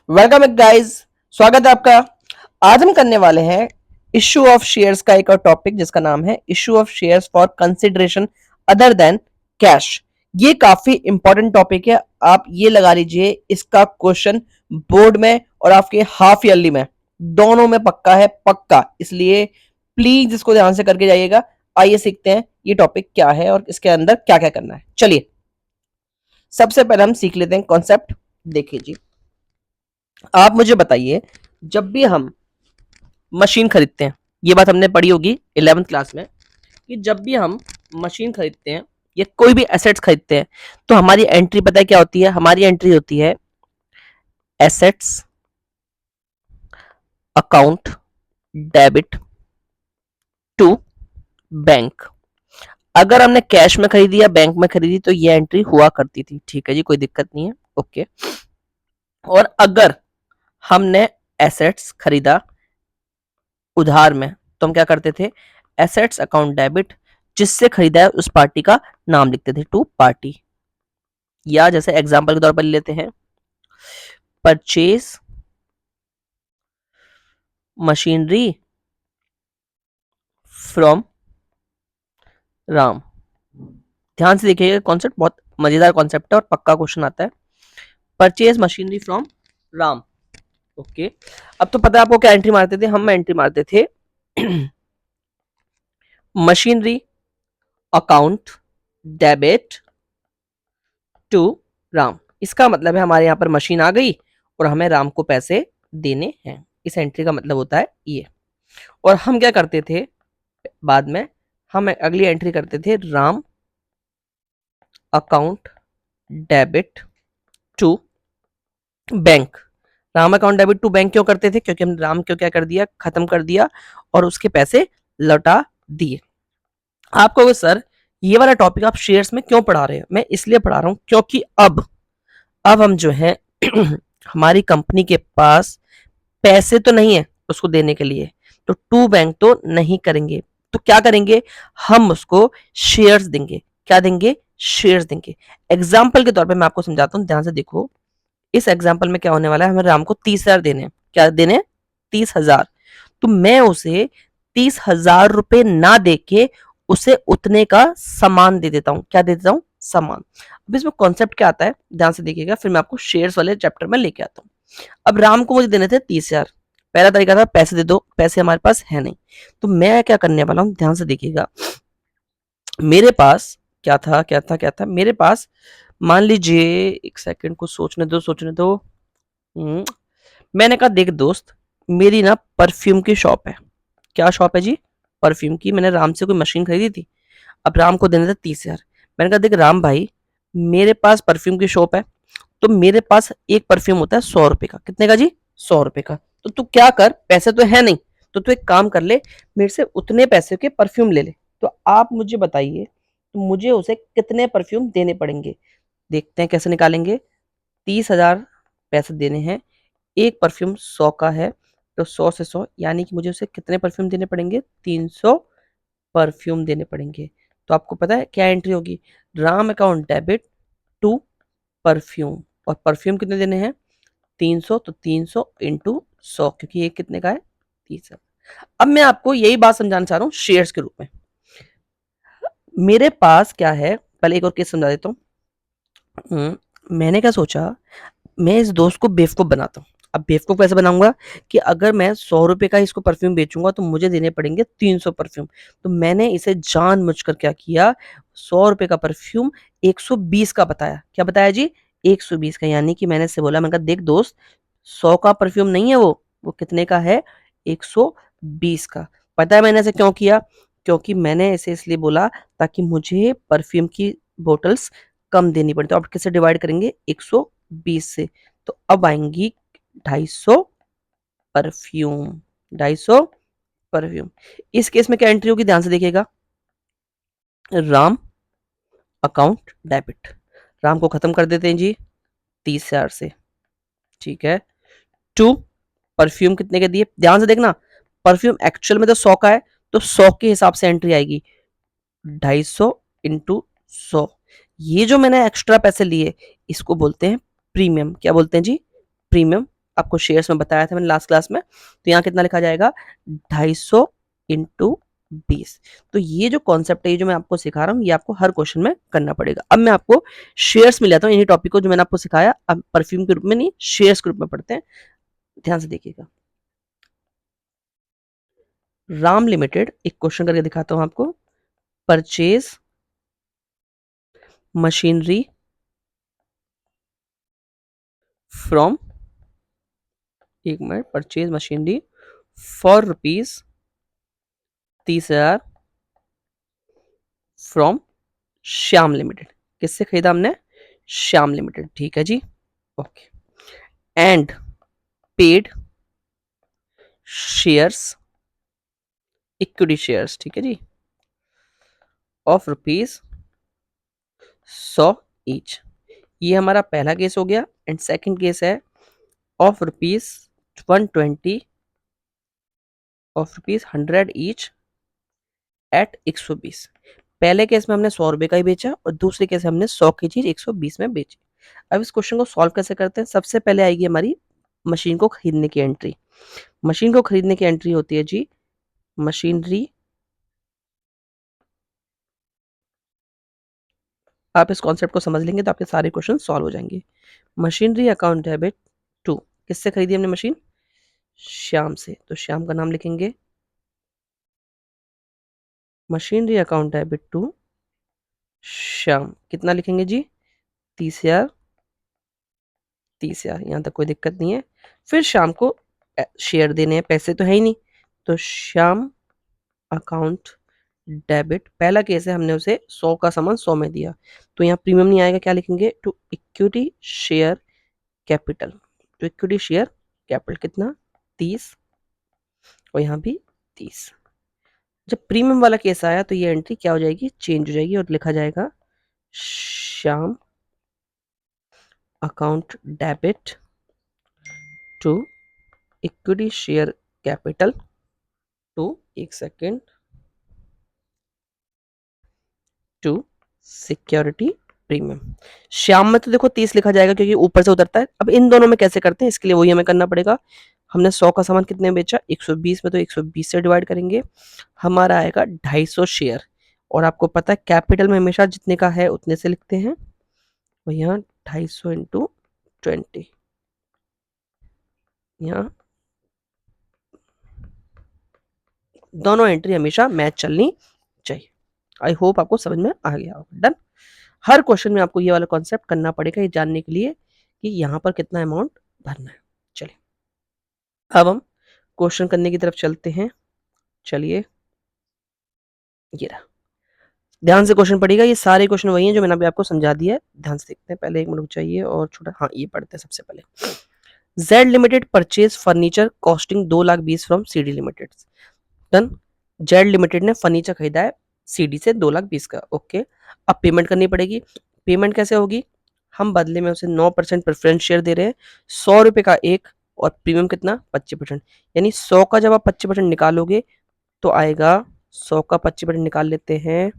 Welcome guys, स्वागत है आपका। आज हम करने वाले हैं इश्यू ऑफ शेयर्स का एक और टॉपिक जिसका नाम है issue of shares for consideration other than cash. ये काफी इंपॉर्टेंट टॉपिक है। आप ये लगा लीजिए, इसका क्वेश्चन बोर्ड में और आपके हाफ ईयरली में दोनों में पक्का है, पक्का। इसलिए प्लीज इसको ध्यान से करके जाइएगा। आइए सीखते हैं ये टॉपिक क्या है और इसके अंदर क्या क्या करना है। चलिए सबसे पहले हम सीख लेते हैं कॉन्सेप्ट। देखिए जी, आप मुझे बताइए, जब भी हम मशीन खरीदते हैं, ये बात हमने पढ़ी होगी 11th क्लास में, कि जब भी हम मशीन खरीदते हैं या कोई भी एसेट्स खरीदते हैं तो हमारी एंट्री पता है क्या होती है? हमारी एंट्री होती है assets account debit to bank. अगर हमने कैश में खरीदी या बैंक में खरीदी तो ये एंट्री हुआ करती थी, ठीक है जी, कोई दिक्कत नहीं है, ओके। और अगर हमने एसेट्स खरीदा उधार में तो हम क्या करते थे? एसेट्स अकाउंट डेबिट, जिससे खरीदा है उस पार्टी का नाम लिखते थे, टू पार्टी। या जैसे एग्जांपल के तौर पर लेते हैं, परचेज मशीनरी फ्रॉम राम। ध्यान से देखिएगा, कॉन्सेप्ट बहुत मजेदार कॉन्सेप्ट है और पक्का क्वेश्चन आता है। Purchase machinery from Ram, okay. अब तो पता है आपको क्या एंट्री मारते थे? हम एंट्री मारते थे machinery account debit to Ram. इसका मतलब है हमारे यहाँ पर मशीन आ गई और हमें राम को पैसे देने हैं। इस एंट्री का मतलब होता है ये। और हम क्या करते थे बाद में? हम अगली एंट्री करते थे Ram account debit to bank. Ram account debit to bank क्यों करते थे? क्योंकि हम राम को क्या कर दिया? खत्म कर दिया और उसके पैसे लौटा दिए। आप कहोगे सर ये वाला टॉपिक आप शेयर्स में क्यों पढ़ा रहे हो? मैं इसलिए पढ़ा रहा हूं क्योंकि अब हम जो है हमारी कंपनी के पास पैसे तो नहीं है उसको देने के लिए, तो टू बैंक तो नहीं करेंगे। तो क्या करेंगे? हम उसको शेयर्स देंगे। क्या देंगे? शेयर्स देंगे। एग्जाम्पल के तौर पे मैं आपको समझाता हूं, ध्यान से देखो। इस एग्जाम्पल में क्या होने वाला है? हमें राम को 30,000 देने हैं। क्या देने? 30,000। तो मैं उसे 30,000 रुपए ना देके उसे उतने का सामान दे देता हूं। क्या दे देता हूं? सामान। अब इसमें कॉन्सेप्ट क्या आता है, ध्यान से देखिएगा, फिर मैं आपको शेयर्स वाले चैप्टर में लेके आता हूँ। अब राम को मुझे देने थे 30,000। पहला तरीका था पैसे दे दो, पैसे हमारे पास है नहीं। तो मैं क्या करने वाला हूं, ध्यान से देखिएगा। मेरे पास क्या था मेरे पास, मान लीजिए, एक सेकंड को सोचने दो। मैंने कहा देख दोस्त, मेरी ना परफ्यूम की शॉप है। क्या शॉप है जी? परफ्यूम की। मैंने राम से कोई मशीन खरीदी थी, अब राम को देने थे 30,000। मैंने कहा देख राम भाई, मेरे पास परफ्यूम की शॉप है, तो मेरे पास एक परफ्यूम होता है 100 रुपए का। कितने का जी? 100 रुपए का। तो तू क्या कर, पैसे तो है नहीं, तो तू एक काम कर ले, मेरे से उतने पैसे के परफ्यूम ले ले। तो आप मुझे बताइए, तो मुझे उसे कितने परफ्यूम देने पड़ेंगे? देखते हैं कैसे निकालेंगे। 30,000 पैसे देने हैं, एक परफ्यूम 100 का है, तो 100 से 100 यानी कि मुझे उसे कितने परफ्यूम देने पड़ेंगे? 300 परफ्यूम देने पड़ेंगे। तो आपको पता है क्या एंट्री होगी? Ram account debit to perfume. और परफ्यूम कितने देने हैं? 300। तो 300 इंटू 100, क्योंकि ये कितने का है? 30। अब मैं आपको यही बात समझाना चाह रहा हूँ शेयर्स के रूप में। मेरे पास क्या है, पहले एक और केस समझा देता हूँ। मैंने क्या सोचा, मैं इस दोस्त को बेवकूफ बनाता हूँ। अब बेवकूफ कैसे बनाऊंगा कि अगर मैं 100 रुपए का इसको परफ्यूम बेचूंगा तो मुझे देने पड़ेंगे 300 परफ्यूम। तो मैंने इसे जानबूझकर क्या किया, 100 रुपए का परफ्यूम 120 का बताया। क्या बताया जी? 120 का। यानी कि मैंने इससे बोला, मैंने कहा देख दोस्त, 100 का परफ्यूम नहीं है वो कितने का है? 120 का। पता है मैंने ऐसे क्यों किया? क्योंकि मैंने इसे इसलिए बोला ताकि मुझे परफ्यूम की बोटल्स कम देनी पड़े। तो अब किसे डिवाइड करेंगे? 120 से। तो अब आएंगी 250 परफ्यूम। 250 परफ्यूम। इस केस में क्या एंट्री होगी? ध्यान से देखिएगा। राम अकाउंट डेबिट, राम को खत्म कर देते हैं जी 30,000 से, ठीक है। टू परफ्यूम कितने के दिए? ध्यान से देखना, परफ्यूम एक्चुअल में तो 100 का है, तो 100 के हिसाब से एंट्री आएगी 250 इंटू 100। ये जो मैंने एक्स्ट्रा पैसे लिए इसको बोलते हैं प्रीमियम। क्या बोलते हैं जी? प्रीमियम आपको शेयर्स में बताया था मैंने लास्ट क्लास में। तो यहाँ कितना लिखा जाएगा, 250 इंटू 20। तो ये जो कॉन्सेप्ट है, ये जो मैं आपको सिखा रहा हूँ, ये आपको हर क्वेश्चन में करना पड़ेगा। अब मैं आपको शेयर्स में लेता हूँ इन्हीं टॉपिक को जो मैंने आपको सिखाया, अब परफ्यूम के रूप में नहीं, शेयर्स के रूप में पढ़ते हैं। ध्यान से देखिएगा। राम लिमिटेड, एक क्वेश्चन करके दिखाता हूं आपको। परचेज मशीनरी फ्रॉम, एक मिनट, purchase machinery for rupees 30,000 from Shyam limited. किससे खरीदा हमने, श्याम लिमिटेड, ठीक है जी, okay. And paid shares, equity shares, ठीक है जी, ऑफ रुपीज 100 ईच। ये हमारा पहला केस हो गया। एंड सेकंड केस है of rupees 120, of rupees 100 each eight 120। पहले केस में हमने 100 रुपए का ही बेचा और दूसरे केस में हमने 100 की चीज 120 में बेची। अब इस क्वेश्चन को सॉल्व कैसे करते हैं, सबसे पहले आएगी हमारी मशीन को खरीदने की एंट्री। मशीन को खरीदने की एंट्री होती है जी, मशीनरी, आप इस कॉन्सेप्ट को समझ लेंगे तो आपके सारे क्वेश्चन सॉल्व हो जाएंगे। मशीनरी अकाउंट डेबिट टू, किससे खरीदी हमने मशीन, श्याम से, तो श्याम का नाम लिखेंगे। Machinery account debit to Shyam, कितना लिखेंगे जी, 30,000, 30,000, यहाँ तक कोई दिक्कत नहीं है। फिर शाम को शेयर देने हैं, पैसे तो है ही नहीं, तो श्याम अकाउंट डेबिट, पहला केस है हमने उसे 100 का सामान 100 में दिया, तो यहाँ प्रीमियम नहीं आएगा, क्या लिखेंगे, to equity share capital, to equity share capital कितना, 30, और यहाँ भी 30। जब प्रीमियम वाला केस आया तो ये एंट्री क्या हो जाएगी, चेंज हो जाएगी और लिखा जाएगा Shyam account debit to equity share capital to, एक second, to security premium. Shyam में तो देखो 30 लिखा जाएगा क्योंकि ऊपर से उतरता है। अब इन दोनों में कैसे करते हैं, इसके लिए वही हमें करना पड़ेगा। हमने 100 का सामान कितने में बेचा, 120 में, तो 120 से डिवाइड करेंगे, हमारा आएगा 250 शेयर। और आपको पता है कैपिटल में हमेशा जितने का है उतने से लिखते हैं, और यहाँ 250 इंटू 20, यहाँ दोनों एंट्री हमेशा मैच चलनी चाहिए। आई होप आपको समझ में आ गया होगा। डन। हर क्वेश्चन में आपको ये वाला कॉन्सेप्ट करना पड़ेगा, ये जानने के लिए कि यहाँ पर कितना अमाउंट भरना है। चलिए अब हम क्वेश्चन करने की तरफ चलते हैं। चलिए ये रहा, ध्यान से क्वेश्चन पढ़िएगा, ये सारे क्वेश्चन वही हैं जो मैंने अभी आपको समझा दिया है। ध्यान से देखते हैं, पहले एक मिनट चाहिए और छोटा, हाँ ये पढ़ते हैं सबसे पहले। Z limited purchase furniture costing 2,20,000 from CD limited. Done. Z limited ने फर्नीचर खरीदा है सीडी से 2,20,000 का, ओके। अब पेमेंट करनी पड़ेगी। पेमेंट कैसे होगी, हम बदले में उसे 9% प्रेफरेंस शेयर दे रहे हैं, 100 रुपए का एक, और प्रीमियम कितना, 25%। यानी 100 का जब आप 25% निकालोगे तो आएगा, 100 का 25% निकाल लेते हैं,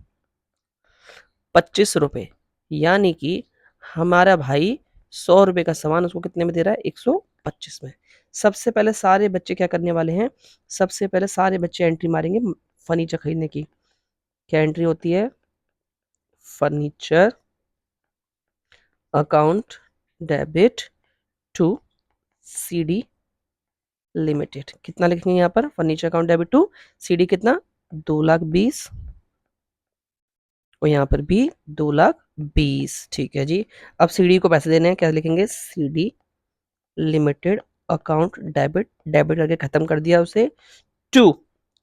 25 रुपए। यानी कि हमारा भाई 100 रुपए का सामान उसको कितने में दे रहा है, 125 में। सबसे पहले सारे बच्चे क्या करने वाले हैं, सबसे पहले सारे बच्चे एंट्री मारेंगे फर्नीचर खरीदने की। क्या एंट्री होती है, furniture account debit to CD limited. कितना लिखेंगे यहाँ पर, furniture account debit to CD कितना, 2,20,000, और यहाँ पर भी 2,20,000, ठीक है जी। अब सीडी को पैसे देने हैं, क्या लिखेंगे, CD limited account debit, debit करके खत्म कर दिया उसे, टू,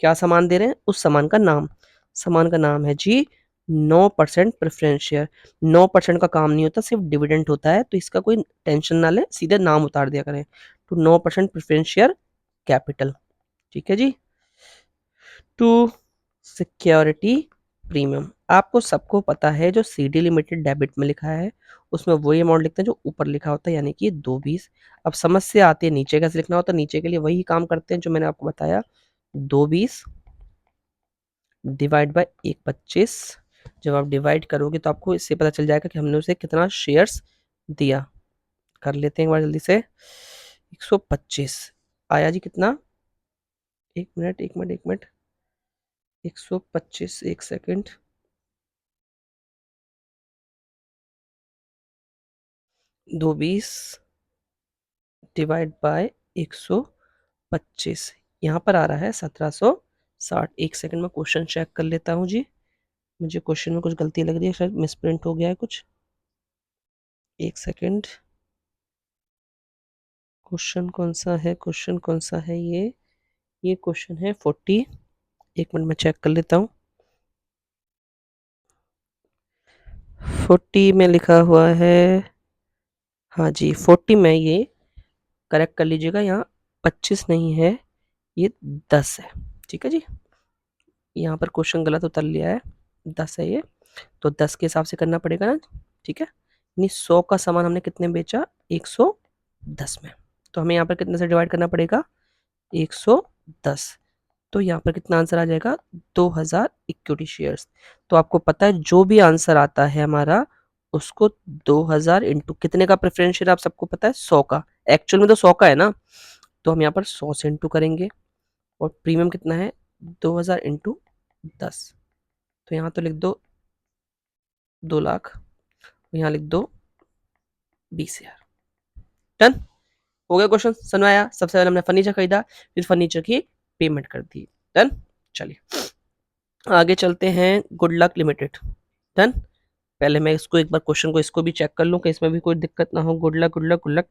क्या सामान दे रहे हैं, उस सामान का नाम, सामान का नाम है जी 9% प्रेफरेंस शेयर। 9% का काम नहीं होता, सिर्फ डिविडेंड होता है, तो इसका कोई टेंशन ना ले, सीधे नाम उतार दिया करें, तो 9% प्रेफरेंस शेयर कैपिटल, ठीक है जी। टू सिक्योरिटी प्रीमियम, आपको सबको पता है जो सीडी लिमिटेड डेबिट में लिखा है उसमें वही अमाउंट लिखते हैं जो ऊपर लिखा होता है, यानी कि 2,20,000। अब समस्या आती है नीचे कैसे लिखना होता है, नीचे के लिए वही काम करते हैं जो मैंने आपको बताया, 2,20,000 डिवाइड बाय 1,25। जब आप डिवाइड करोगे तो आपको इससे पता चल जाएगा कि हमने उसे कितना शेयर्स दिया। कर लेते हैं एक बार जल्दी से, 125 आया जी कितना, 1 मिनट 1 मिनट 1 मिनट, 125 एक सेकंड, 220 डिवाइड बाय 125, यहाँ पर आ रहा है 1760। एक सेकंड में क्वेश्चन चेक कर लेता हूँ जी, मुझे क्वेश्चन में कुछ गलती लग रही है, शायद मिसप्रिंट हो गया है कुछ। एक सेकंड, क्वेश्चन कौन सा है, क्वेश्चन कौन सा है, ये क्वेश्चन है 40। एक मिनट में चेक कर लेता हूँ। 40 में लिखा हुआ है, हाँ जी 40 में, ये करेक्ट कर लीजिएगा, यहाँ 25 नहीं है, ये 10 है। ठीक है जी, यहाँ पर क्वेश्चन गलत उतर लिया है, 10 है ये, तो 10 के हिसाब से करना पड़ेगा ना। ठीक है, यानी 100 का सामान हमने कितने में बेचा, 110 में, तो हमें यहाँ पर कितने से डिवाइड करना पड़ेगा, 110। तो यहाँ पर कितना आंसर आ जाएगा, 2000 इक्विटी शेयर्स। तो आपको पता है जो भी आंसर आता है हमारा, उसको 2000 इंटू कितने का प्रेफरेंस शेयर, आप सबको पता है 100 का, एक्चुअल में तो 100 का है ना, तो हम यहाँ पर 100 से इंटू करेंगे, और प्रीमियम कितना है, 2000 इंटू 10, तो यहाँ तो लिख दो 2 लाख, यहाँ लिख दो 20,000। डन, हो गया क्वेश्चन, समझ में आया। सबसे पहले हमने फर्नीचर खरीदा, फिर फर्नीचर की पेमेंट कर दी। डन, चलिए आगे चलते हैं, गुड लक लिमिटेड। डन, पहले मैं इसको एक बार क्वेश्चन को इसको भी चेक कर लूं कि इसमें भी कोई दिक्कत ना हो। Good luck good luck good luck,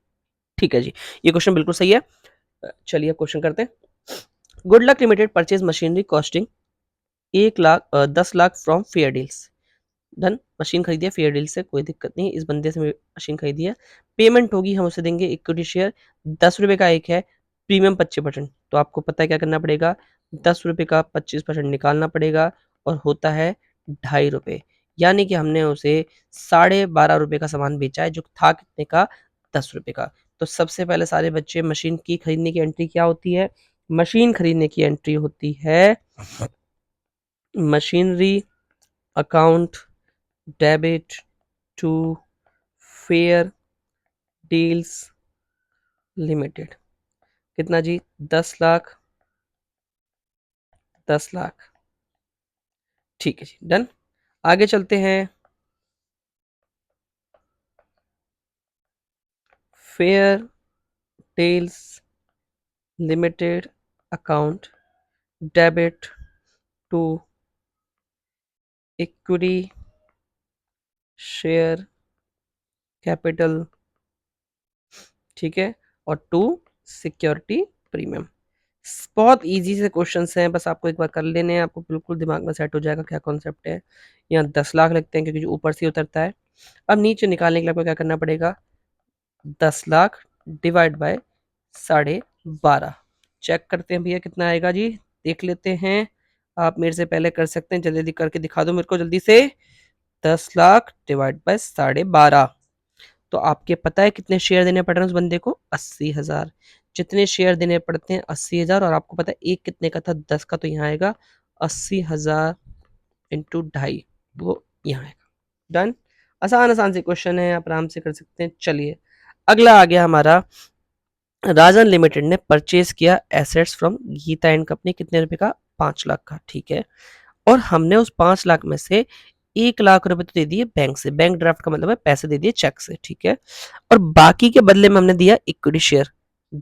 ठीक है जी, ये क्वेश्चन बिल्कुल सही है। चलिए क्वेश्चन करते हैं। Good luck limited purchase machinery costing 10 lakh from fair deals. Done, machine खरीदी है फेयर डील से, कोई दिक्कत नहीं, इस बंदे से मशीन खरीदी है। पेमेंट होगी, हम उसे देंगे इक्विटी शेयर, 10 रुपए का एक है, प्रीमियम 25%। तो आपको पता है क्या करना पड़ेगा, 10 रुपए का 25% निकालना पड़ेगा, और होता है 2.5 रुपए, यानी कि हमने उसे 12.5 रुपए का सामान बेचा है, जो था कितने का, 10 रुपए का। तो सबसे पहले सारे बच्चे, मशीन की खरीदने की एंट्री क्या होती है, मशीन खरीदने की एंट्री होती है machinery account debit to fair deals limited. कितना जी, 10 लाख, 10 लाख, ठीक है जी, डन। आगे चलते हैं, fair deals limited account debit to equity share capital, ठीक है, और टू सिक्योरिटी प्रीमियम। बहुत इजी से क्वेश्चंस हैं, बस आपको एक बार कर लेने हैं, आपको बिल्कुल दिमाग में सेट हो जाएगा क्या कॉन्सेप्ट है। यहाँ 10 लाख लगते हैं क्योंकि जो ऊपर से उतरता है। अब नीचे निकालने के लिए आपको क्या करना पड़ेगा, 10 लाख डिवाइड बाय 12.5, चेक करते हैं भैया कितना आएगा जी, देख लेते हैं। आप मेरे से पहले कर सकते हैं, जल्दी जल्दी करके दिखा दो मेरे को जल्दी से। 10 लाख डिवाइड बाय 12.5, तो आपके पता है कितने शेयर देने पड़ रहे हैं उस बंदे को, 80,000। जितने शेयर देने पड़ते हैं 80,000, और आपको पता है एक कितने का था, 10 का, तो यहाँ आएगा 80,000 इंटू 2.5, वो यहाँ आएगा। डन, आसान आसान से क्वेश्चन है, आप आराम से कर सकते हैं। चलिए अगला आ गया हमारा, राजन लिमिटेड ने परचेज किया assets from Geeta and company, कितने रुपए का, 5 लाख का, ठीक है। और हमने उस 5 लाख में से 1 लाख रुपए तो दे दिए बैंक से, बैंक ड्राफ्ट का मतलब है पैसे दे दिए चेक से, ठीक है। और बाकी के बदले में हमने दिया इक्विटी शेयर,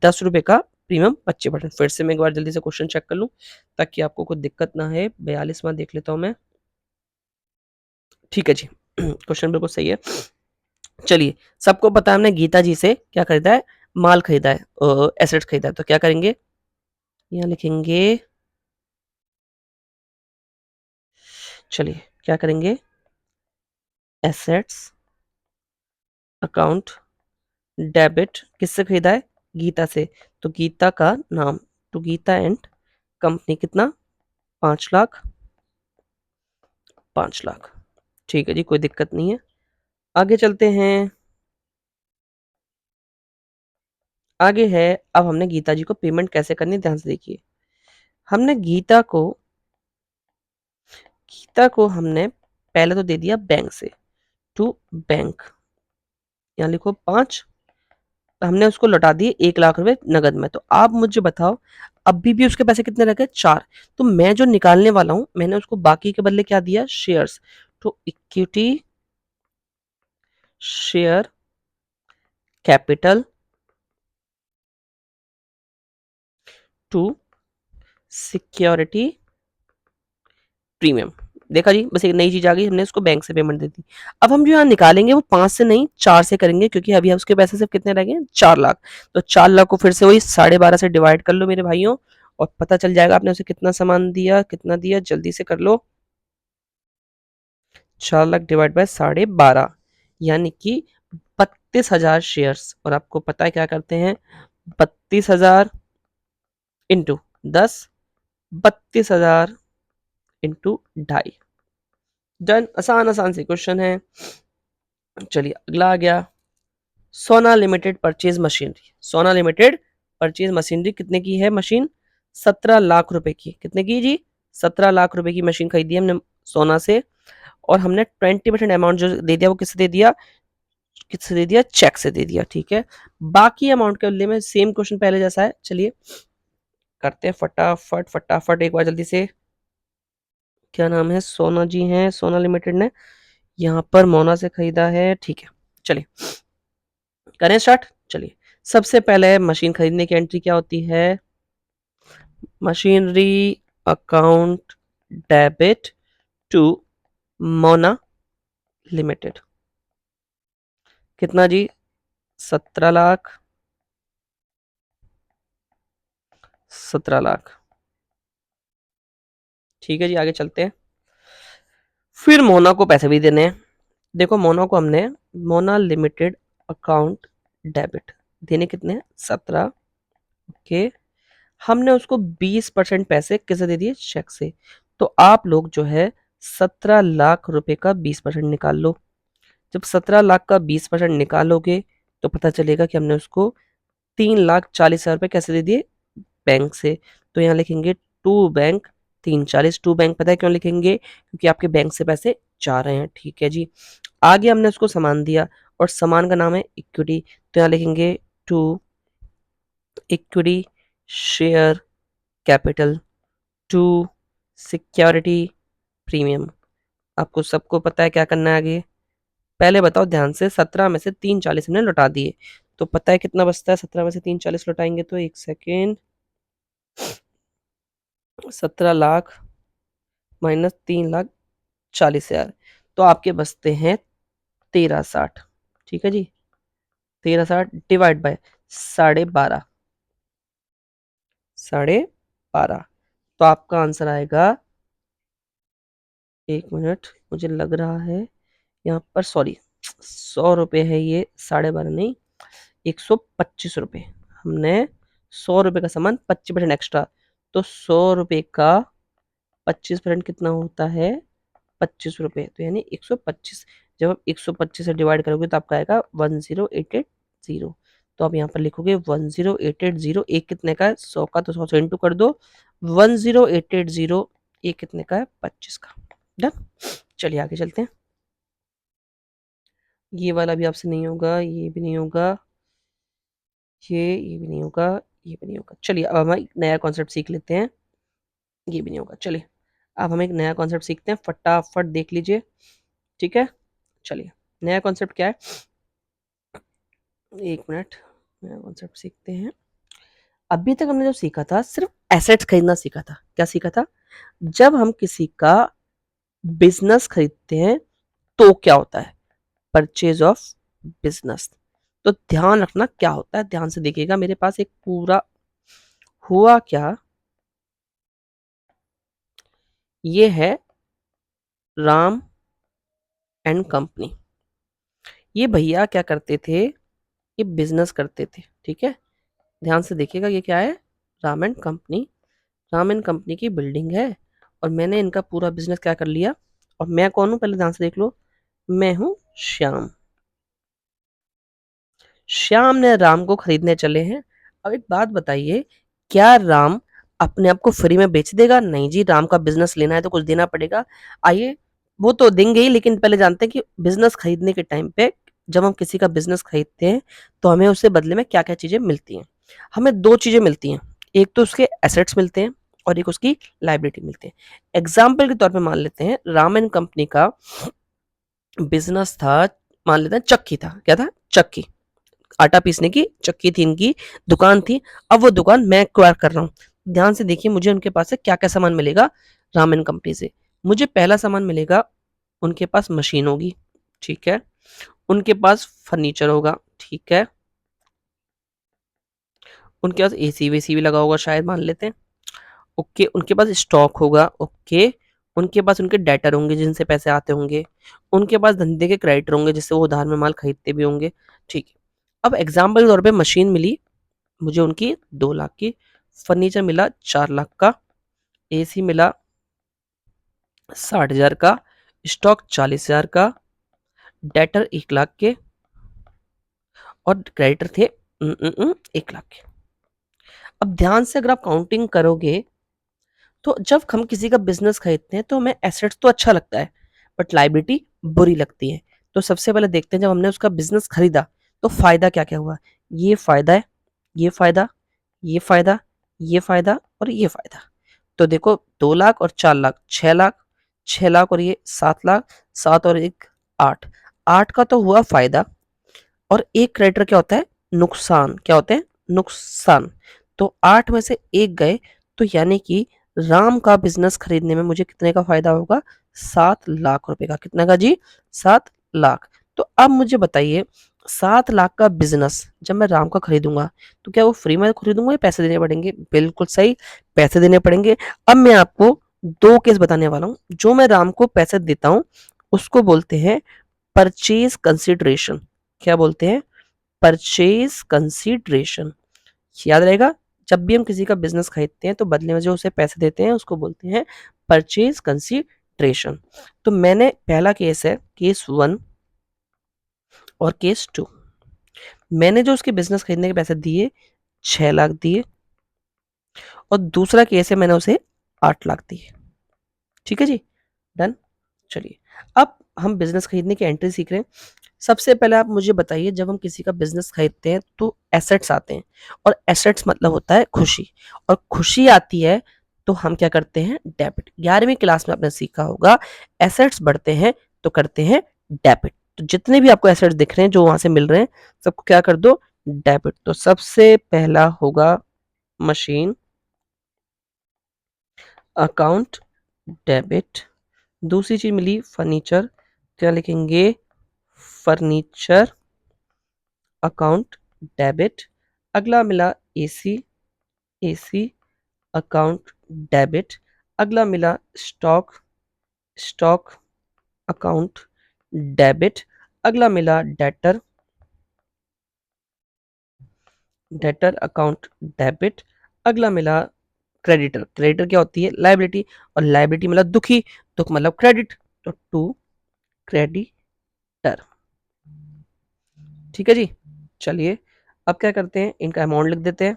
10 रुपए का, प्रीमियम 25%। फिर से मैं एक बार जल्दी से क्वेश्चन चेक कर लूं ताकि आपको कोई दिक्कत ना है। 42वां देख लेता हूं मैं, ठीक है जी, क्वेश्चन बिल्कुल सही है। चलिए, सबको पता है हमने गीता जी से क्या खरीदा है, माल खरीदा है, एसेट्स खरीदा है, तो क्या करेंगे, यहाँ लिखेंगे, चलिए क्या करेंगे, एसेट्स अकाउंट डेबिट, किससे खरीदा है, गीता से, तो गीता का नाम, तो गीता एंड कंपनी, कितना, 5 लाख, 5 लाख, ठीक है जी, कोई दिक्कत नहीं है। आगे चलते हैं, आगे है, अब हमने गीता जी को पेमेंट कैसे करनी है, ध्यान से देखिए। हमने गीता को हमने पहले तो दे दिया बैंक से, टू बैंक, यहाँ लिखो 5, हमने उसको लौटा दिए 1 लाख रुपए नगद में। तो आप मुझे बताओ अभी भी उसके पैसे कितने रखे? 4। तो मैं जो निकालने वाला हूं मैंने उसको बाकी के बदले क्या दिया? शेयर्स। तो equity share capital to security premium. देखा जी, बस एक नई चीज आ गई, हमने उसको बैंक से पेमेंट दे दी। अब हम जो यहाँ निकालेंगे वो 5 से नहीं 4 से करेंगे, क्योंकि अभी उसके पैसे सिर्फ कितने रह गए? 4 लाख। तो 4 लाख को फिर से वही 12.5 से डिवाइड कर लो मेरे भाइयों, और पता चल जाएगा आपने उसे कितना सामान दिया, कितना दिया, जल्दी से कर लो। 4 लाख डिवाइड बाय 12.5, यानी कि 32,000 शेयर्स। और आपको पता है क्या करते हैं? 32,000 इंटू 10, 32,000 इंटू 2.5। डन। आसान आसान से क्वेश्चन है। चलिए अगला आ गया, सोना लिमिटेड परचेज मशीनरी। सोना लिमिटेड परचेज मशीनरी कितने की है मशीन? 17 लाख रुपए की। कितने की जी? 17 लाख रुपए की मशीन खरीदी हमने सोना से, और हमने 20% अमाउंट जो दे दिया वो किससे दे दिया? किससे दे दिया? चेक से दे दिया। ठीक है, बाकी अमाउंट के बदले में सेम क्वेश्चन पहले जैसा है। चलिए करते हैं फटाफट फटाफट एक बार जल्दी से। क्या नाम है? सोना जी हैं, सोना लिमिटेड ने यहाँ पर मोना से खरीदा है। ठीक है, चलिए करें स्टार्ट। चलिए सबसे पहले मशीन खरीदने की एंट्री क्या होती है? Machinery account debit to Mona limited. कितना जी? 17 लाख। 17 लाख। ठीक है जी, आगे चलते हैं। फिर मोना को पैसे भी देने हैं। देखो मोना को हमने मोना लिमिटेड अकाउंट डेबिट देने कितने हैं? 17 के। हमने उसको 20% पैसे किसे दे दिए? चेक से। तो आप लोग जो है 17 लाख रुपए का 20% निकाल लो। जब 17 लाख का 20% निकालोगे तो पता चलेगा कि हमने उसको 3,40,000 रुपए कैसे दे दिए? बैंक से। तो यहाँ लिखेंगे टू बैंक 340। टू बैंक पता है क्यों लिखेंगे? क्योंकि आपके बैंक से पैसे जा रहे हैं। ठीक है जी, आगे हमने उसको सामान दिया और सामान का नाम है इक्विटी। तो यहाँ लिखेंगे to equity share capital to security premium. आपको सबको पता है क्या करना है आगे? पहले बताओ ध्यान से, 17 में से 340 हमने लौटा दिए, तो पता है कितना बचता है? 17 में से 340 लौटाएंगे तो एक सेकेंड, 17 लाख माइनस 3,40,000, तो आपके बचते हैं 1360। ठीक है जी, 1360 डिवाइड बाय 12.5। 12.5, तो आपका आंसर आएगा, एक मिनट मुझे लग रहा है यहाँ पर, सॉरी 100 रुपये है ये, 12.5 नहीं, 125 रुपये। हमने 100 रुपये का सामान 25% एक्स्ट्रा, तो 100 रुपये का 25% कितना होता है? 25 रुपये। तो यानी 125। जब आप 125 से डिवाइड करोगे तो आपका आएगा 10880। तो आप यहाँ पर लिखोगे 10880। एक कितने का है? 100 का, तो 100 से इंटू कर दो। 10880 एक कितने का है? 25 का। डन। चलिए आगे चलते हैं। ये वाला भी आपसे नहीं होगा, ये भी नहीं होगा, ये भी नहीं होगा, ये भी नहीं होगा। चलिए अब हम एक नया कॉन्सेप्ट सीख लेते हैं। ये भी नहीं होगा। चलिए अब हम एक नया कॉन्सेप्ट सीखते हैं, फटाफट देख लीजिए। ठीक है, चलिए नया कॉन्सेप्ट क्या है? एक मिनट, नया कॉन्सेप्ट सीखते हैं। अभी तक हमने जो सीखा था सिर्फ एसेट्स खरीदना सीखा था। क्या सीखा था? जब हम किसी का बिजनेस खरीदते हैं तो क्या होता है? Purchase of business. तो ध्यान रखना क्या होता है, ध्यान से देखिएगा। मेरे पास एक पूरा हुआ क्या, ये है राम एंड कंपनी। ये भैया क्या करते थे? ये बिजनेस करते थे। ठीक है, ध्यान से देखिएगा, ये क्या है? Ram and company. Ram and company की बिल्डिंग है, और मैंने इनका पूरा बिजनेस क्या कर लिया। और मैं कौन हूं? पहले ध्यान से देख लो, मैं हूं श्याम। श्याम ने राम को खरीदने चले हैं। अब एक बात बताइए, क्या राम अपने आप को फ्री में बेच देगा? नहीं जी, राम का बिजनेस लेना है तो कुछ देना पड़ेगा। आइए, वो तो देंगे ही, लेकिन पहले जानते हैं कि बिजनेस खरीदने के टाइम पे जब हम किसी का बिजनेस खरीदते हैं तो हमें उससे बदले में क्या क्या चीजें मिलती हैं? हमें दो चीजें मिलती हैं, एक तो उसके एसेट्स मिलते हैं और एक उसकी लाइबिलिटी मिलती है। एग्जाम्पल के तौर पे मान लेते हैं राम एंड कंपनी का बिजनेस था, मान लेते हैं चक्की था, क्या था? चक्की, आटा पीसने की चक्की थी, इनकी दुकान थी। अब वो दुकान मैं एक्वायर कर रहा हूँ। ध्यान से देखिए मुझे उनके पास से क्या क्या सामान मिलेगा राम एंड कंपनी से। मुझे पहला सामान मिलेगा, उनके पास मशीन होगी, ठीक है। उनके पास फर्नीचर होगा, ठीक है। उनके पास एसी वेसी भी लगा होगा शायद, मान लेते हैं, ओके। उनके पास स्टॉक होगा, ओके। उनके पास उनके डेटर होंगे जिनसे पैसे आते होंगे। उनके पास धंधे के क्रेडिटर होंगे जिससे वो उधार में माल खरीदते भी होंगे, ठीक है। अब एग्जाम्पल के तौर पे मशीन मिली मुझे उनकी 2 लाख की, फर्नीचर मिला 4 लाख का, एसी मिला 60 हजार का, स्टॉक 40 हजार का, डेटर 1 लाख के और क्रेडिटर थे 1 लाख के। अब ध्यान से अगर आप काउंटिंग करोगे तो जब हम किसी का बिजनेस खरीदते हैं तो हमें एसेट्स तो अच्छा लगता है बट लाइबिलिटी बुरी लगती है। तो सबसे पहले देखते हैं जब हमने उसका बिजनेस खरीदा तो फायदा क्या क्या हुआ। ये फायदा है, ये फायदा, ये फायदा, ये फायदा और ये फायदा। तो देखो 2 लाख और 4 लाख, 6 लाख, 6 लाख और ये 7 लाख, 7 और एक 8, 8 का तो हुआ फायदा। और एक क्रेडिटर क्या होता है? नुकसान। क्या होते हैं? नुकसान। तो 8 में से एक गए, तो यानी कि राम का बिजनेस खरीदने में मुझे कितने का फायदा होगा? 7 लाख रुपए का। कितने का जी? 7 लाख। तो अब मुझे बताइए 7 लाख का बिजनेस जब मैं राम का खरीदूंगा तो क्या वो फ्री में खरीदूंगा या पैसे देने पड़ेंगे? बिल्कुल सही, पैसे देने पड़ेंगे। अब मैं आपको दो केस बताने वाला हूं। जो मैं राम को पैसे देता हूं उसको बोलते हैं परचेज कंसिडरेशन। क्या बोलते हैं? Purchase consideration. याद रहेगा, जब भी हम किसी का बिजनेस खरीदते हैं तो बदले में जो उसे पैसे देते हैं उसको बोलते हैं परचेज कंसिडरेशन। तो मैंने पहला केस है केस 1 और केस 2। मैंने जो उसके बिजनेस खरीदने के पैसे दिए 6 लाख दिए और दूसरा केस है मैंने उसे 8 लाख दिए। ठीक है जी, डन। चलिए अब हम बिजनेस खरीदने की एंट्री सीख रहे हैं। सबसे पहले आप मुझे बताइए जब हम किसी का बिजनेस खरीदते हैं तो एसेट्स आते हैं और एसेट्स मतलब होता है खुशी। और खुशी आती है तो हम क्या करते हैं? डेबिट। 11वीं क्लास में आपने सीखा होगा एसेट्स बढ़ते हैं तो करते हैं डेबिट। तो जितने भी आपको एसेट्स दिख रहे हैं जो वहां से मिल रहे हैं सबको क्या कर दो? डेबिट। तो सबसे पहला होगा मशीन, अकाउंट डेबिट। दूसरी चीज मिली फर्नीचर, क्या लिखेंगे? Furniture account debit. अगला मिला एसी, एसी अकाउंट डेबिट। अगला मिला स्टॉक, स्टॉक अकाउंट डेबिट। अगला मिला डेटर, डेटर अकाउंट डेबिट। अगला मिला क्रेडिटर, क्रेडिटर क्या होती है? लाइबिलिटी। और लाइबिलिटी मतलब दुखी, दुख मतलब क्रेडिट, तो टू क्रेडिटर। ठीक है जी। चलिए अब क्या करते हैं, इनका अमाउंट लिख देते हैं।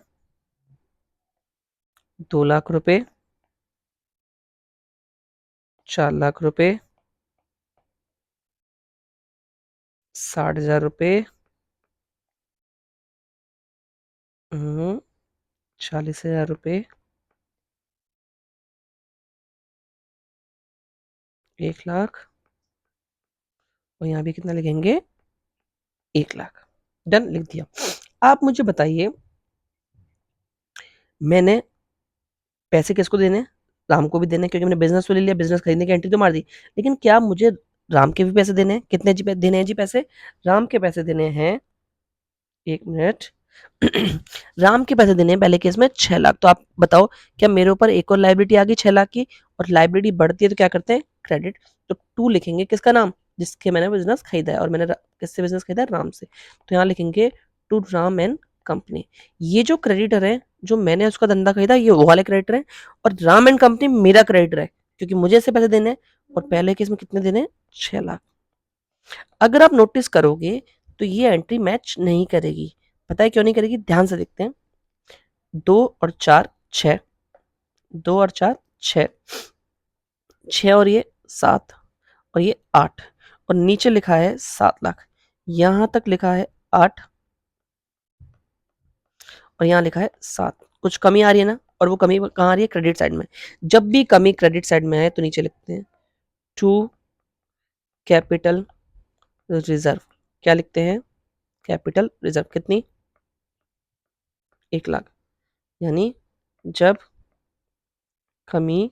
2 लाख रुपए, 4 लाख रुपए, 60 हजार रुपए, 40 हजार रुपए, 1 लाख और यहाँ भी कितना लिखेंगे? 1 लाख। डन, लिख दिया। आप मुझे बताइए मैंने पैसे किसको देने हैं? राम को भी देने हैं, क्योंकि मैंने बिजनेस तो ले लिया, बिजनेस खरीदने की एंट्री तो मार दी। लेकिन क्या मुझे राम के भी पैसे देने हैं? कितने जी देने हैं जी पैसे? राम के पैसे देने हैं, 1 मिनट। राम के पैसे देने हैं पहले केस में 6 लाख। तो आप बताओ क्या मेरे ऊपर एक और लाइबिलिटी आ गई 6 लाख की? और लाइबिलिटी बढ़ती है तो क्या करते हैं? क्रेडिट। तो टू लिखेंगे किसका नाम? जिसके मैंने बिजनेस खरीदा है। और मैंने किससे बिजनेस खरीदा है? राम से। तो यहाँ लिखेंगे टू राम एंड कंपनी। ये जो क्रेडिटर है जो मैंने उसका धंधा खरीदा ये वो वाले क्रेडिटर है, और राम एंड कंपनी मेरा क्रेडिटर है क्योंकि मुझे इससे पैसे देने हैं। और पहले केस में कितने देने हैं? 6 लाख। अगर आप नोटिस करोगे तो ये एंट्री मैच नहीं करेगी। पता है क्यों नहीं करेगी? ध्यान से देखते हैं। 2 और 4 6, 2 और 4 6, 6 और ये 7 और ये 8 और नीचे लिखा है 7 लाख। यहां तक लिखा है 8 और यहाँ लिखा है 7। कुछ कमी आ रही है ना, और वो कमी कहाँ आ रही है? क्रेडिट साइड में। जब भी कमी क्रेडिट साइड में है तो नीचे लिखते हैं टू कैपिटल रिजर्व। क्या लिखते हैं? Capital reserve. कितनी? 1 लाख। यानी जब कमी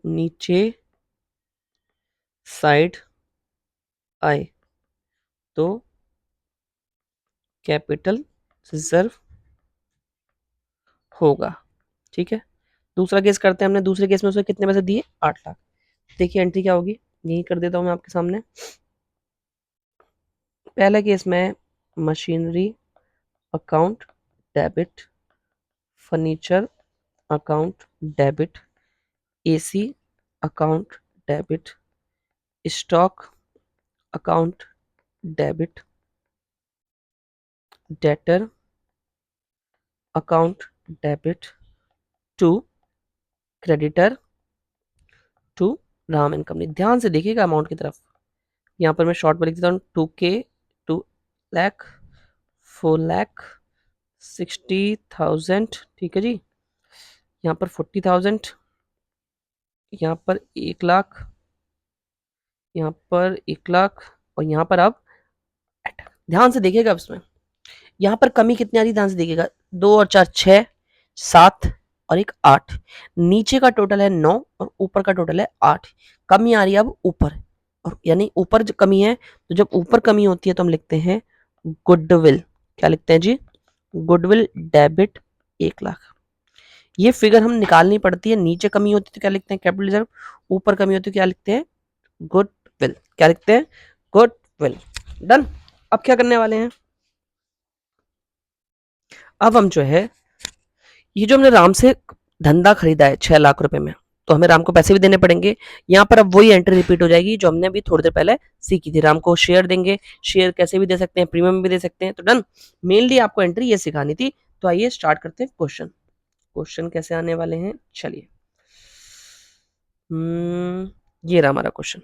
नीचे साइड आए तो कैपिटल रिजर्व होगा। ठीक है, दूसरा केस करते हैं। हमने दूसरे केस में उसको कितने पैसे दिए? 8 लाख। देखिए एंट्री क्या होगी, यही कर देता हूं मैं आपके सामने। पहले केस में machinery account debit, furniture account debit, AC account debit, stock account debit, debtor account debit to creditor to Ram and company. ध्यान से देखिएगा अमाउंट की तरफ। यहाँ पर मैं शॉर्ट में लिख देता हूँ 2K, 2 लाख, 4 लाख, 60,000। ठीक है जी, यहाँ पर 40,000, यहाँ पर 1 लाख, यहाँ पर 1 लाख, और यहाँ पर अब ध्यान से देखिएगा अब इसमें यहाँ पर कमी कितनी आ रही है? ध्यान से देखिएगा, 2 और 4 6, 7 और 1 8। नीचे का टोटल है 9 और ऊपर का टोटल है 8। कमी आ रही है अब ऊपर, और यानी ऊपर जो कमी है, तो जब ऊपर कमी होती है तो हम लिखते हैं गुडविल। क्या लिखते हैं जी? Goodwill debit 1 lakh. ये फिगर हम निकालनी पड़ती है। नीचे कमी होती है तो क्या लिखते हैं? Capital reserve. ऊपर कमी होती है तो क्या लिखते हैं? गुडविल। क्या लिखते हैं? गुडविल। डन। अब क्या करने वाले हैं? अब हम जो है, ये जो हमने राम से धंधा खरीदा है 6 लाख रुपए में, तो हमें राम को पैसे भी देने पड़ेंगे। यहाँ पर अब वही एंट्री रिपीट हो जाएगी जो हमने अभी थोड़ी देर पहले सीखी थी। राम को शेयर देंगे, शेयर कैसे भी दे सकते हैं, प्रीमियम भी दे सकते हैं। तो डन, मेनली आपको एंट्री ये सिखानी थी। तो आइए स्टार्ट करते हैं क्वेश्चन। क्वेश्चन कैसे आने वाले हैं, चलिए। ये रहा हमारा क्वेश्चन।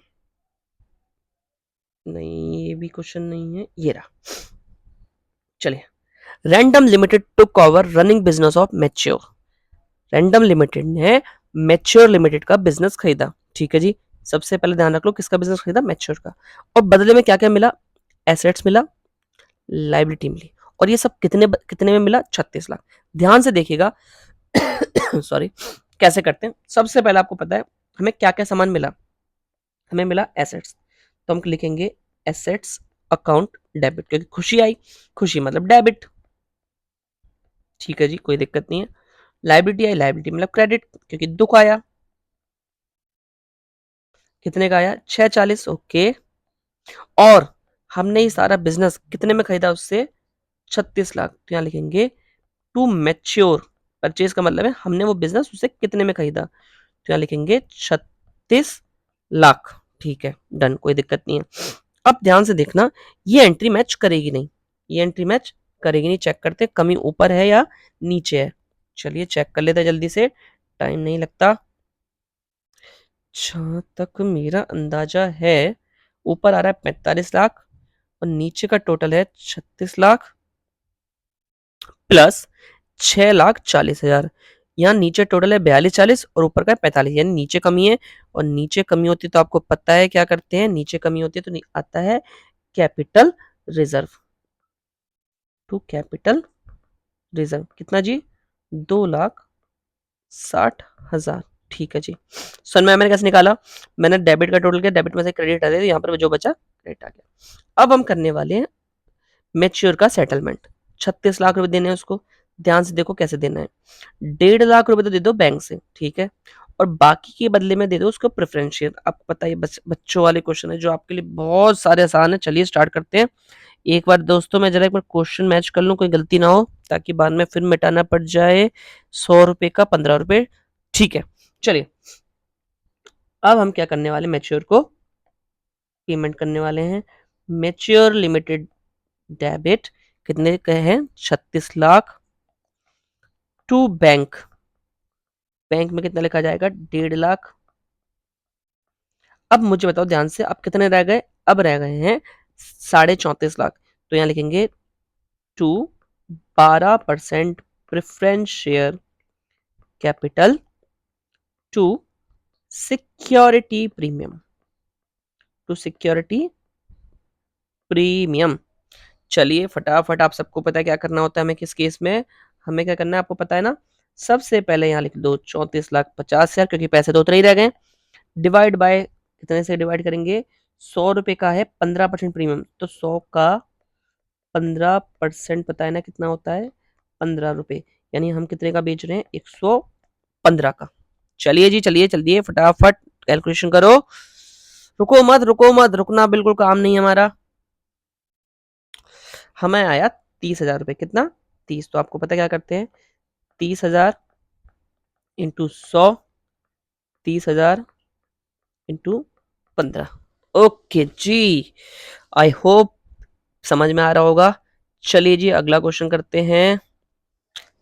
नहीं, ये भी क्वेश्चन नहीं है, ये रहा। चलिए, random limited took over running business of mature. Random limited ने मैच्योर लिमिटेड का बिजनेस खरीदा। ठीक है जी, सबसे पहले ध्यान रख लो किसका बिजनेस खरीदा? मैच्योर का। और बदले में क्या क्या मिला? एसेट्स मिला, लाइबिलिटी मिली, और ये सब कितने कितने में मिला? 36 लाख। ध्यान से देखिएगा सॉरी, कैसे करते हैं। सबसे पहले आपको पता है हमें क्या क्या सामान मिला? हमें मिला एसेट्स, तो हम लिखेंगे एसेट्स अकाउंट डेबिट, क्योंकि खुशी आई, खुशी मतलब डेबिट। ठीक है जी, कोई दिक्कत नहीं है। लाइबिलिटी आई, लाइबिलिटी मतलब क्रेडिट, क्योंकि दुख आया। कितने का आया? 640। ओके, और हमने ये सारा बिजनेस कितने में खरीदा? उससे 36 लाख। तो यहाँ लिखेंगे टू मैच्योर। परचेज का मतलब है हमने वो बिजनेस उससे कितने में खरीदा, तो यहाँ लिखेंगे 36 लाख। ठीक है, डन, कोई दिक्कत नहीं है। अब ध्यान से देखना, ये एंट्री मैच करेगी नहीं, ये एंट्री मैच करेगी नहीं। चेक करते कमी ऊपर है या नीचे है। चलिए चेक कर लेते हैं जल्दी से, टाइम नहीं लगता। जहां तक मेरा अंदाजा है, ऊपर आ रहा है 45 लाख और नीचे का टोटल है 36 लाख प्लस 6,40,000। यहाँ नीचे टोटल है 42,40 और ऊपर का है 45, यानी नीचे कमी है। और नीचे कमी होती है तो आपको पता है क्या करते हैं? नीचे कमी होती है तो आता है capital reserve. To capital reserve कितना जी? 2,60,000। ठीक है जी, समझ में मैंने कैसे निकाला? मैंने डेबिट का टोटल किया, डेबिट में से क्रेडिट आ गया, यहाँ पर जो बचा क्रेडिट आ गया। अब हम करने वाले हैं मेच्योर का सेटलमेंट। 36 लाख रुपए देने हैं उसको। ध्यान से देखो कैसे देना है। 1.5 लाख रुपए तो दे दो बैंक से, ठीक है, और बाकी के बदले में दे दो उसको प्रेफरेंस शेयर। आपको पता है बच्चों वाले क्वेश्चन है जो आपके लिए बहुत सारे आसान है। चलिए स्टार्ट करते हैं। एक बार दोस्तों मैं जरा एक बार क्वेश्चन मैच कर लूं, कोई गलती ना हो, ताकि बाद में फिर मिटाना पड़ जाए 100 रुपए का 15 रुपए। ठीक है, चलिए अब हम क्या करने वाले? मैच्योर को पेमेंट करने वाले हैं। मैच्योर लिमिटेड डेबिट कितने का है? 36 लाख टू बैंक। बैंक में कितना लिखा जाएगा? 1.5 लाख। अब मुझे बताओ ध्यान से, अब कितने रह गए? अब रह गए हैं 34.5 लाख, तो यहाँ लिखेंगे to 12% preference share capital to security premium, to security premium. चलिए फटाफट, आप सबको पता है क्या करना होता है हमें किस केस में, हमें क्या करना है आपको पता है ना। सबसे पहले यहाँ लिख दो 34,50,000, क्योंकि पैसे तो उतने ही रह गए। डिवाइड बाय कितने से डिवाइड करेंगे, 100 रुपए का है 15% प्रीमियम, तो 100 का 15% पता है ना कितना होता है, 15 रुपए, यानी हम कितने का बेच रहे हैं, 115 का। चलिए जी, चलिए चलिए फटाफट कैलकुलेशन करो, रुको मत रुको मत, रुकना बिल्कुल काम नहीं है हमारा। हमें आया 30,000 रुपये, कितना, 30, तो आपको पता क्या करते हैं, 30,000 इंटू 100, 30,000 इंटू 15। ओके जी, आई होप समझ में आ रहा होगा। चलिए जी अगला क्वेश्चन करते हैं।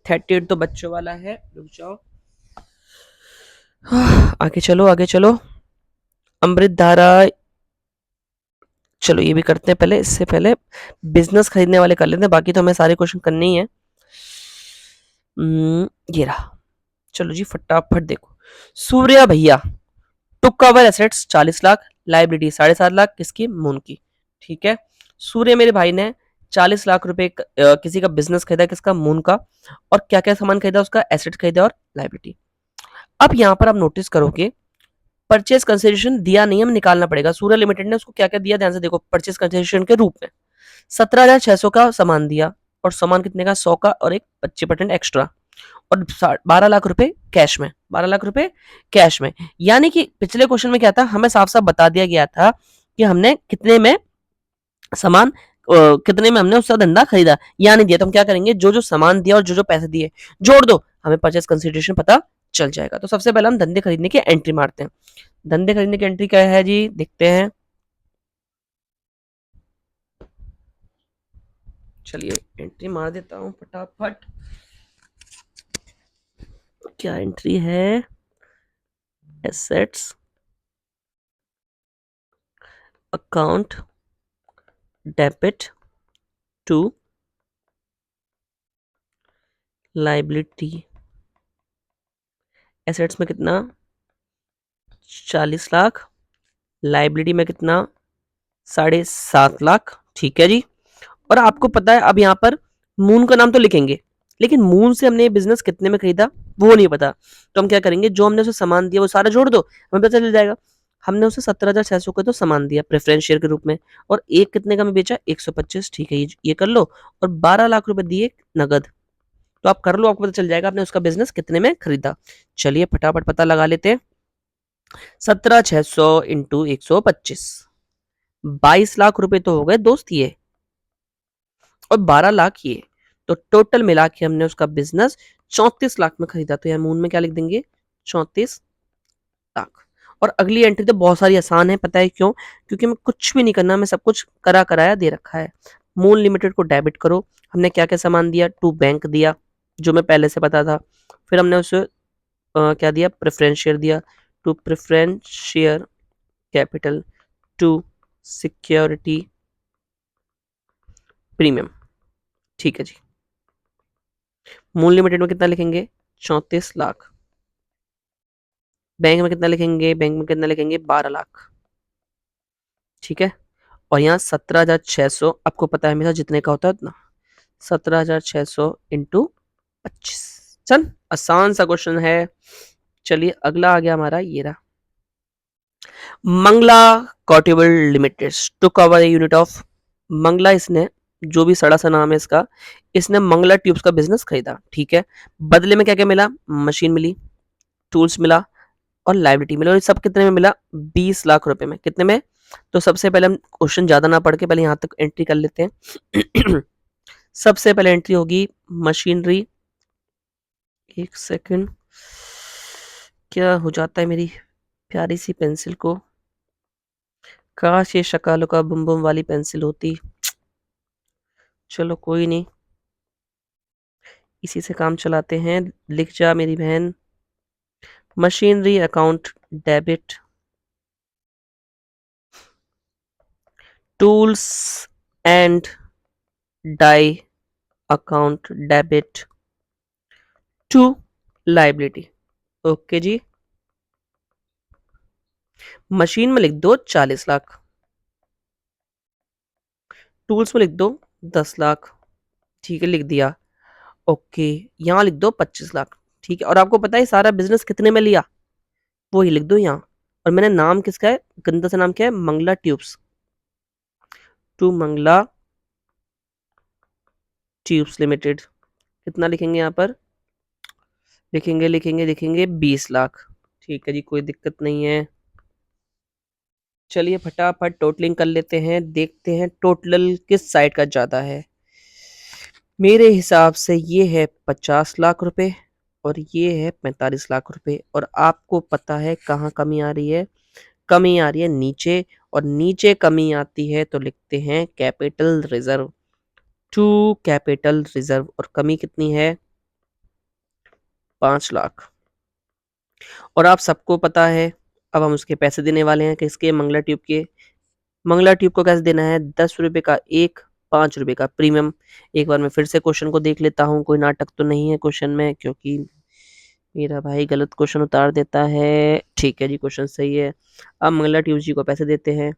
38 तो बच्चों वाला है, रुक जाओ, आगे चलो आगे चलो। अमृत धारा, चलो ये भी करते हैं, पहले इससे पहले बिजनेस खरीदने वाले कर लेते हैं, बाकी तो हमें सारे क्वेश्चन करने ही है। ये रहा, चलो जी फटाफट देखो। सूर्या भैया to cover assets 40 lakh, liability 7.5 lakh, किसकी, मून की। ठीक है, सूर्य मेरे भाई ने 40 लाख रुपए किसी का बिजनेस खरीदा, किसका, मून का, और क्या क्या सामान खरीदा, उसका एसेट खरीदा और लाइबिलिटी। अब यहां पर आप नोटिस करोगे परचेज कंसिडरेशन दिया नहीं, हमें निकालना पड़ेगा। सूर्य लिमिटेड ने उसको क्या क्या दिया, ध्यान से देखो, परचेज कंसिडरेशन के रूप में 17,600 का सामान दिया, और सामान कितने का, 100 का, और एक 25% एक्स्ट्रा, और 12 लाख रुपए कैश में, 12 लाख रुपए कैश में। यानी कि पिछले क्वेश्चन में क्या था, हमें साफ साफ बता दिया गया था कि हमने कितने में सामान कितने में हमने उसका धंधा खरीदा, या नहीं दिया, तो हम क्या करेंगे, जो जो सामान दिया और जो जो पैसे दिए जोड़ दो, हमें परचेस कंसिडरेशन पता चल जाएगा। तो सबसे पहले हम धंधे खरीदने की एंट्री मारते हैं। धंधे खरीदने की एंट्री क्या है जी, देखते हैं। चलिए एंट्री मार देता हूं फटाफट, क्या एंट्री है, assets account debit to liability. Assets में कितना, 40 लाख, लाइबिलिटी में कितना, 7.5 लाख। ठीक है जी, और आपको पता है अब यहाँ पर मून का नाम तो लिखेंगे, लेकिन मून से हमने ये बिजनेस कितने में खरीदा वो नहीं पता, तो हम क्या करेंगे, जो हमने उसे सामान दिया वो सारा जोड़ दो, हमें पता चल जाएगा। हमने उसे 17,600 का तो सामान दिया प्रेफरेंस शेयर के रूप में, और एक कितने का में बेचा, 125। ठीक है, ये कर लो, और 12 लाख रुपए दिए नगद, तो आप कर लो, आपको पता चल जाएगा आपने उसका बिजनेस कितने में खरीदा। चलिए फटाफट पता लगा लेते हैं। 17,600 इंटू 125, 22 लाख रुपए तो हो गए दोस्त ये, और 12 लाख ये, तो टोटल मिला के हमने उसका बिजनेस 34 लाख में खरीदा। तो यार मून में क्या लिख देंगे, 34 लाख। और अगली एंट्री तो बहुत सारी आसान है, पता है क्यों, क्योंकि हमें कुछ भी नहीं करना, मैं सब कुछ करा कराया दे रखा है। मून लिमिटेड को डेबिट करो, हमने क्या क्या सामान दिया, टू बैंक दिया जो मैं पहले से पता था, फिर हमने उसे क्या दिया, प्रेफरेंस शेयर दिया, to preference share capital to security premium. ठीक है जी, मून लिमिटेड में कितना लिखेंगे, 34 लाख, बैंक में कितना लिखेंगे, बैंक में कितना लिखेंगे, 12 लाख। ठीक है, और यहाँ 17,600, आपको पता है हमेशा जितने का होता है उतना, 17,600 इंटू 25। चल आसान सा क्वेश्चन है। चलिए अगला आ गया हमारा, ये रहा, मंगला कॉटेबल limited to cover unit of Mangala, इसने जो भी सड़ा सा नाम है इसका, इसने मंगला ट्यूब्स का बिजनेस खरीदा। ठीक है, बदले में क्या क्या मिला, मशीन मिली, टूल्स मिला, और लाइबिलिटी मिला, और ये सब कितने में मिला, 20 लाख रुपए में। कितने में, तो सबसे पहले हम क्वेश्चन ज्यादा ना पढ़ के पहले यहाँ तक एंट्री कर लेते हैं। सबसे पहले एंट्री होगी मशीनरी, एक सेकंड, क्या हो जाता है मेरी प्यारी सी पेंसिल को, काश ये शकालों का बुम बुम वाली पेंसिल होती, चलो कोई नहीं, इसी से काम चलाते हैं। लिख जा मेरी बहन, machinery account debit tools and die account debit to liability. Okay जी। मशीन में लिख दो 40 लाख, टूल्स में लिख दो 10 लाख। ठीक है, लिख दिया। ओके, यहाँ लिख दो 25 लाख। ठीक है, और आपको पता है सारा बिजनेस कितने में लिया, वो ही लिख दो यहाँ। और मैंने नाम किसका है, गंदा सा नाम क्या है, Mangala tubes, to Mangala tubes limited. कितना लिखेंगे यहाँ पर, लिखेंगे 20 लाख। ठीक है जी, कोई दिक्कत नहीं है। चलिए फटाफट टोटलिंग कर लेते हैं, देखते हैं टोटल किस साइड का ज्यादा है। मेरे हिसाब से ये है 50 लाख रुपए और ये है 45 लाख रुपए। और आपको पता है कहाँ कमी आ रही है, कमी आ रही है नीचे, और नीचे कमी आती है तो लिखते हैं capital reserve, to capital reserve. और कमी कितनी है, 5 लाख। और आप सबको पता है, अब हम उसके पैसे देने वाले हैं किसके, मंगला ट्यूब के। मंगला ट्यूब को कैसे देना है, 10 रुपए का एक, 5 रुपए का प्रीमियम। एक बार मैं फिर से क्वेश्चन को देख लेता हूँ, कोई नाटक तो नहीं है क्वेश्चन में, क्योंकि मेरा भाई गलत क्वेश्चन उतार देता है। ठीक है जी, क्वेश्चन सही है। अब मंगला ट्यूब जी को पैसे देते हैं।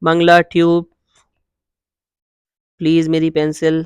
मंगला ट्यूब, प्लीज मेरी पेंसिल,